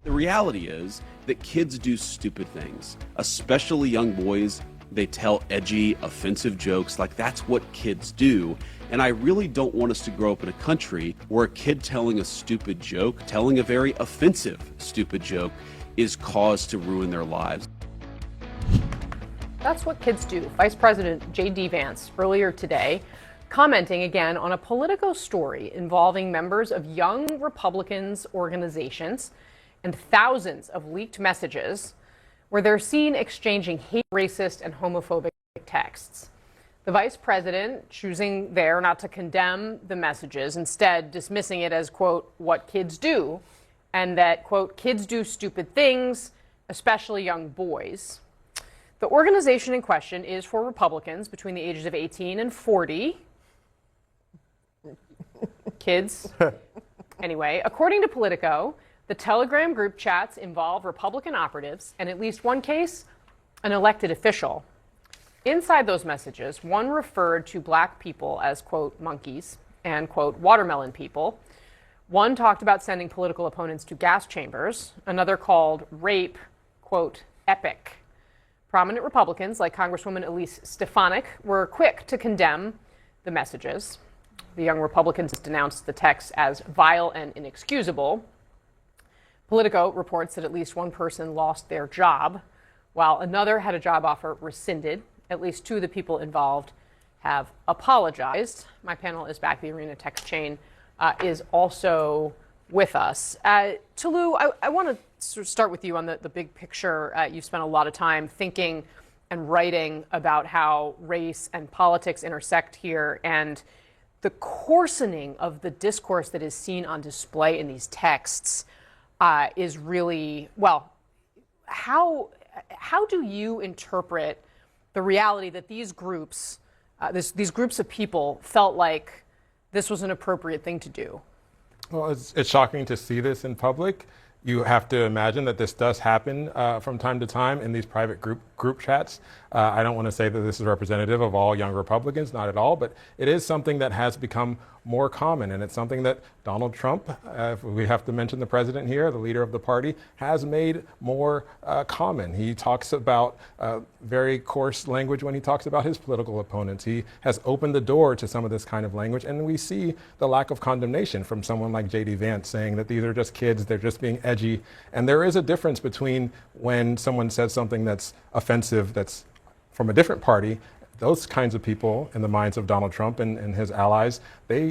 The reality is that kids do stupid things, especially young boys. They tell edgy, offensive jokes like that's what kids do. And I really don't want us to grow up in a country where a kid telling a stupid joke, telling a very offensive stupid joke, is cause to ruin their lives. That's what kids do. Vice President J.D. Vance earlier today commenting again on a Politico story involving members of young Republicans' organizations and thousands of leaked messages where they're seen exchanging hate, racist, and homophobic texts. The vice president choosing there not to condemn the messages, instead dismissing it as, quote, what kids do, and that, quote, kids do stupid things, especially young boys. The organization in question is for Republicans between the ages of 18 and 40. Kids. Anyway, according to Politico, the Telegram group chats involve Republican operatives, and in at least one case, an elected official. Inside those messages, one referred to black people as, quote, monkeys and, quote, watermelon people. One talked about sending political opponents to gas chambers. Another called rape, quote, epic. Prominent Republicans like Congresswoman Elise Stefanik were quick to condemn the messages. The young Republicans denounced the texts as vile and inexcusable. Politico reports that at least one person lost their job, while another had a job offer rescinded. At least two of the people involved have apologized. My panel is back. The Arena text chain is also with us. Tolu, I want to sort of start with you on the big picture. You've spent a lot of time thinking and writing about how race and politics intersect here, and the coarsening of the discourse that is seen on display in these texts is really, well, how do you interpret the reality that these groups, these groups of people felt like this was an appropriate thing to do? Well, it's shocking to see this in public. You have to imagine that this does happen from time to time in these private group chats. I don't want to say that this is representative of all young Republicans, not at all, but it is something that has become more common, and it's something that Donald Trump, if we have to mention the president here, the leader of the party, has made more common. He talks about very coarse language when he talks about his political opponents. He has opened the door to some of this kind of language, and we see the lack of condemnation from someone like J.D. Vance saying that these are just kids, they're just being edgy. And there is a difference between when someone says something that's offensive, that's from a different party. Those kinds of people, in the minds of Donald Trump and his allies, they